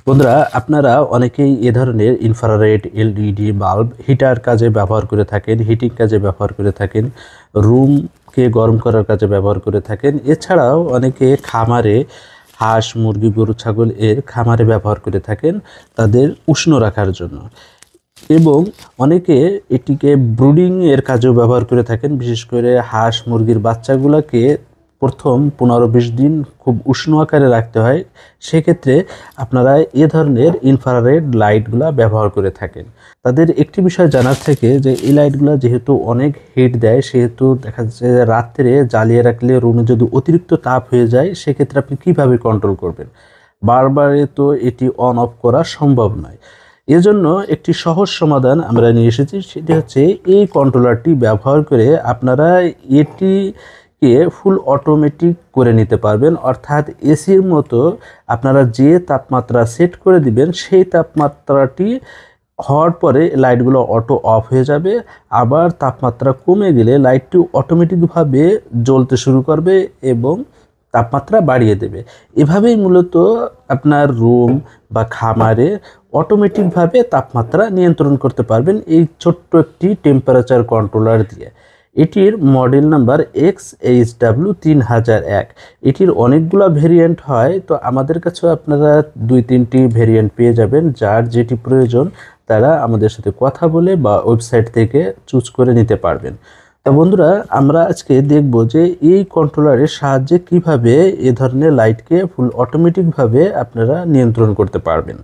বন্ধুরা, আপনারা অনেকেই এ ধরনের ইনফ্রারেড এলইডি বাল্ব হিটার কাজে ব্যবহার করে থাকেন, হিটিং কাজে ব্যবহার করে থাকেন, রুমকে গরম করার কাজে ব্যবহার করে থাকেন। এছাড়াও অনেকে খামারে হাঁস, মুরগি, গরু, ছাগল এর খামারে ব্যবহার করে থাকেন তাদের উষ্ণ রাখার জন্য। এবং অনেকে এটিকে ব্রুডিং এর কাজেও ব্যবহার করে থাকেন। বিশেষ করে হাঁস মুরগির বাচ্চাগুলোকে প্রথম 15-20 দিন খুব উষ্ণ আকারে রাখতে হয়। সেক্ষেত্রে আপনারা এ ধরনের ইনফ্রারেড লাইটগুলা ব্যবহার করে থাকেন। তাদের একটি বিষয় জানার থেকে যে এই লাইটগুলো যেহেতু অনেক হিট দেয়, সেহেতু দেখা যাচ্ছে যে রাত্রে জ্বালিয়ে রাখলে রুমে যদি অতিরিক্ত তাপ হয়ে যায়, সেক্ষেত্রে আপনি কিভাবে কন্ট্রোল করবেন? বারবারে তো এটি অন অফ করা সম্ভব নয়। এজন্য একটি সহজ সমাধান আমরা নিয়ে এসেছি, সেটি হচ্ছে এই কন্ট্রোলারটি ব্যবহার করে আপনারা এটিকে ফুল অটোমেটিক করে নিতে পারবেন। অর্থাৎ এসির মতো আপনারা যে তাপমাত্রা সেট করে দিবেন, সেই তাপমাত্রাটি হওয়ার পরে লাইটগুলো অটো অফ হয়ে যাবে। আবার তাপমাত্রা কমে গেলে লাইটটি অটোমেটিকভাবে জ্বলতে শুরু করবে এবং তাপমাত্রা বাড়িয়ে দেবে। এভাবেই মূলত আপনার রুম বা খামারে অটোমেটিকভাবে তাপমাত্রা নিয়ন্ত্রণ করতে পারবেন এই ছোট্ট একটি টেম্পারেচার কন্ট্রোলার দিয়ে। এটির মডেল নাম্বার XHW3001। এটির অনেকগুলো ভেরিয়েন্ট হয়, তো আমাদের কাছেও আপনারা 2-3টি ভেরিয়েন্ট পেয়ে যাবেন। যার যেটি প্রয়োজন তারা আমাদের সাথে কথা বলে বা ওয়েবসাইট থেকে চুজ করে নিতে পারবেন। তা বন্ধুরা, আমরা আজকে দেখব যে এই কন্ট্রোলারের সাহায্যে কিভাবে এ ধরনের লাইটকে ফুল অটোমেটিকভাবে আপনারা নিয়ন্ত্রণ করতে পারবেন।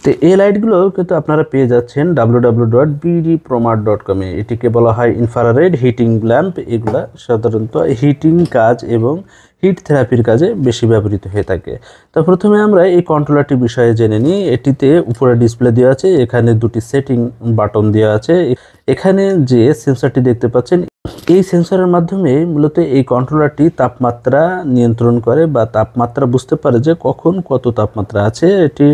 তো এই লাইটগুলো কিন্তু আপনারা পেয়ে যাচ্ছেন www.bdpromart.com-এ। এটিকে বলা হয় ইনফ্রারেড হিটিং ল্যাম্প। এগুলা সাধারণত হিটিং কাজ এবং হিট থেরাপির কাজে বেশি ব্যবহৃত হয়ে থাকে। তো প্রথমে আমরা এই কন্ট্রোলারটির বিষয়ে জেনে নিই। এটিতে উপরে ডিসপ্লে দেওয়া আছে, এখানে দুটি সেটিং বাটন দেওয়া আছে। এখানে যে সেন্সরটি দেখতে পাচ্ছেন, এই সেন্সরের মাধ্যমে মূলত এই কন্ট্রোলারটি তাপমাত্রা নিয়ন্ত্রণ করে বা তাপমাত্রা বুঝতে পারে যে কখন কত তাপমাত্রা আছে। এটি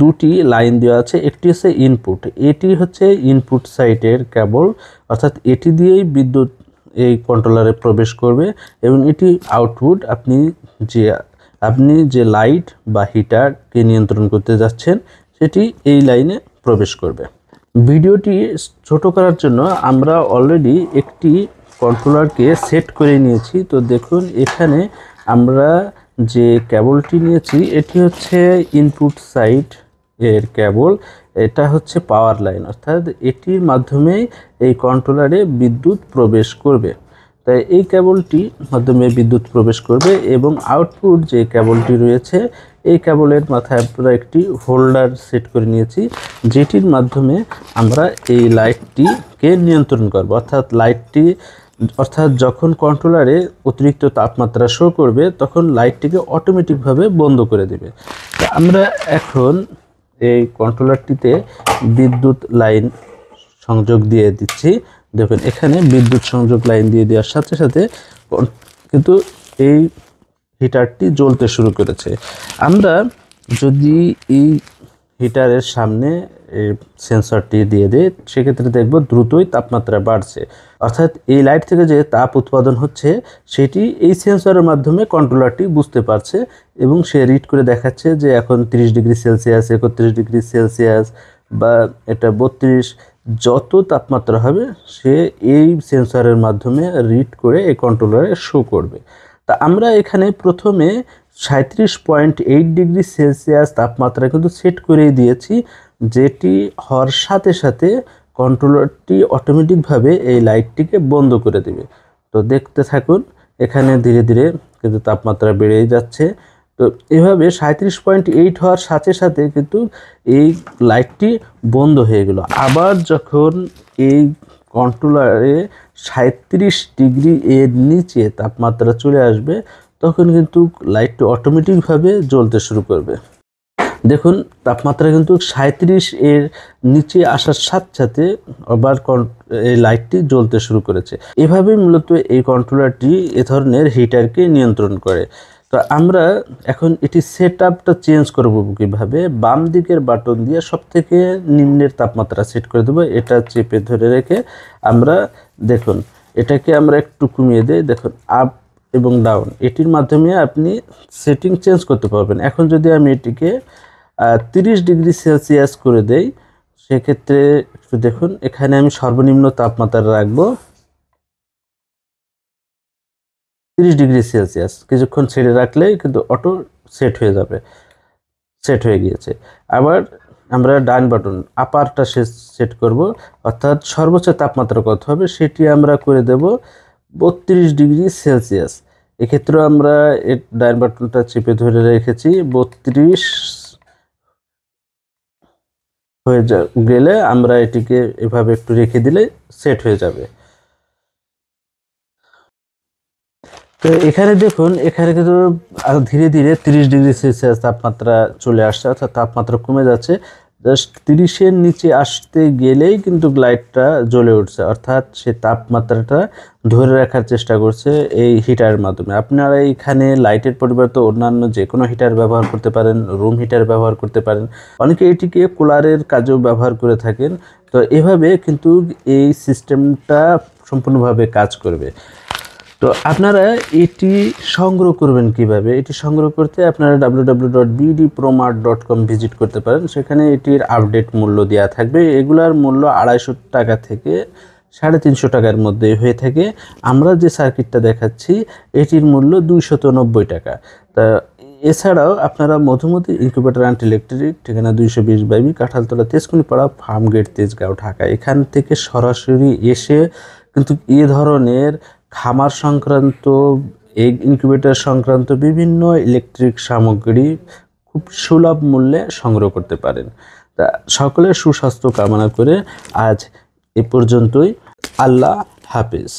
দুটি লাইন দেওয়া আছে, একটি হচ্ছে ইনপুট, এটি হচ্ছে ইনপুট সাইটের কেবল, অর্থাৎ এটি দিয়েই বিদ্যুৎ এই কন্ট্রোলারে প্রবেশ করবে। এবং এটি আউটপুট, আপনি যে লাইট বা হিটারকে নিয়ন্ত্রণ করতে যাচ্ছেন সেটি এই লাইনে প্রবেশ করবে। ভিডিওটি ছোট করার জন্য আমরা অলরেডি একটি কন্ট্রোলারকে সেট করে নিয়েছি। তো দেখুন, এখানে আমরা যে কেবলটি নিয়েছি এটি হচ্ছে ইনপুট সাইড এর কেবল। এটা হচ্ছে পাওয়ার লাইন, অর্থাৎ এটির মাধ্যমে এই কন্ট্রোলারে বিদ্যুৎ প্রবেশ করবে। তাই এই কেবলটির মাধ্যমে বিদ্যুৎ প্রবেশ করবে এবং আউটপুট যে কেবলটি রয়েছে, এই কেবলের মাথায় আমরা একটি হোল্ডার সেট করে নিয়েছি, যেটির মাধ্যমে আমরা এই লাইটটিকে নিয়ন্ত্রণ করব। অর্থাৎ যখন কন্ট্রোলারে অতিরিক্ত তাপমাত্রা শো করবে তখন লাইটটিকে অটোমেটিকভাবে বন্ধ করে দেবে। তো আমরা এখন এই কন্ট্রোলারটিতে বিদ্যুৎ লাইন সংযোগ দিয়ে দিচ্ছি। দেখুন, এখানে বিদ্যুৎ সংযোগ লাইন দিয়ে দেওয়ার সাথে সাথে কিন্তু এই হিটারটি জ্বলতে শুরু করেছে। আমরা যদি এই হিটারের সামনে সেন্সরটি দিয়ে দিই, সেক্ষেত্রে দেখব দ্রুতই তাপমাত্রা বাড়ছে। অর্থাৎ এই লাইট থেকে যে তাপ উৎপাদন হচ্ছে সেটি এই সেন্সরের মাধ্যমে কন্ট্রোলারটি বুঝতে পারছে এবং সে রিড করে দেখাচ্ছে যে এখন 30 ডিগ্রি সেলসিয়াস, 31 ডিগ্রি সেলসিয়াস বা এটা 32, যত তাপমাত্রা হবে সে এই সেন্সরের মাধ্যমে রিড করে এই কন্ট্রোলারে শো করবে। তা আমরা এখানে প্রথমে 37.8 ডিগ্রি সেলসিয়াস তাপমাত্রা কিন্তু সেট করে দিয়েছি, যেটি হওয়ার সাথে সাথে কন্ট্রোলারটি অটোমেটিকভাবে এই লাইটটিকে বন্ধ করে দেবে। তো দেখতে থাকুন, এখানে ধীরে ধীরে কিন্তু তাপমাত্রা বেড়েই যাচ্ছে। তো এভাবে 37.8 হওয়ার সাথে সাথে কিন্তু এই লাইটটি বন্ধ হয়ে গেল। আবার যখন এই কন্ট্রোলারে 37 ডিগ্রি এর নিচে তাপমাত্রা চলে আসবে, তখন কিন্তু লাইটটি অটোমেটিকভাবে জ্বলতে শুরু করবে। দেখুন, তাপমাত্রা কিন্তু 37 এর নিচে আসার সাথে সাথে আবার এই লাইটটি জ্বলতে শুরু করেছে। এভাবেই মূলত এই কন্ট্রোলারটি এ ধরনের হিটারকে নিয়ন্ত্রণ করে। তো আমরা এখন এটি সেট আপটা চেঞ্জ করব কীভাবে? বাম দিকের বাটন দিয়ে সবথেকে নিম্নের তাপমাত্রা সেট করে দেবো। এটা চেপে ধরে রেখে আমরা দেখুন, এটাকে আমরা একটু কমিয়ে দিই। দেখুন, আপ এবং ডাউন, এটির মাধ্যমে আপনি সেটিং চেঞ্জ করতে পারবেন। এখন যদি আমি এটিকে 30°C করে দেই, সেক্ষেত্রে একটু দেখুন, এখানে আমি সর্বনিম্ন তাপমাত্রা রাখবো 30°C। কিছুক্ষণ ছেড়ে রাখলেই কিন্তু অটো সেট হয়ে যাবে, সেট হয়ে গিয়েছে। আবার আমরা ডান বাটন আপারটা সেট করব, অর্থাৎ সর্বোচ্চ তাপমাত্রা কত হবে সেটি আমরা করে দেব 32°C। এক্ষেত্রে আমরা ডান বাটনটা চেপে ধরে রেখেছি, 32 হয়ে গেলে আমরা এটিকে এভাবে একটু রেখে দিলে সেট হয়ে যাবে। তো এখানে দেখুন, এখানে কিন্তু ধীরে ধীরে 30°C তাপমাত্রা চলে আসছে, অর্থাৎ তাপমাত্রা কমে যাচ্ছে। জাস্ট 30-এর নিচে আসতে গেলেই কিন্তু লাইটটা জ্বলে উঠছে, অর্থাৎ সে তাপমাত্রাটা ধরে রাখার চেষ্টা করছে এই হিটারের মাধ্যমে। আপনারা এইখানে লাইটের পরিবর্তে অন্যান্য যে কোনো হিটার ব্যবহার করতে পারেন, রুম হিটার ব্যবহার করতে পারেন, অনেকে এটিকে কুলারের কাজেও ব্যবহার করে থাকেন। তো এভাবে কিন্তু এই সিস্টেমটা সম্পূর্ণভাবে কাজ করবে। তো আপনারা এটি সংগ্রহ করবেন কিভাবে? এটি সংগ্রহ করতে আপনারা www.bdpromart.com ভিজিট করতে পারেন। সেখানে এটির আপডেট মূল্য দেওয়া থাকবে। এগুলার মূল্য 250 টাকা থেকে 350 টাকার মধ্যে হয়ে থাকে। আমরা যে সার্কিটটা দেখাচ্ছি এটির মূল্য 290 টাকা। তা এছাড়াও আপনারা মধুমতি ইনকিউবেটর অ্যান্ড ইলেকট্রিক, ঠিকানা 220/B, কাঁঠালতলা, তেজকুনিপাড়া, ফার্মগেট, তেজগাঁও, ঢাকা। এখান থেকে সরাসরি এসে কিন্তু এ ধরনের খামার সংক্রান্ত, এগ ইনকিউবেটর সংক্রান্ত বিভিন্ন ইলেকট্রিক সামগ্রী খুব সুলভ মূল্যে সংগ্রহ করতে পারেন। তা সকলের সুস্বাস্থ্য কামনা করে আজ এ পর্যন্তই। আল্লাহ হাফেজ।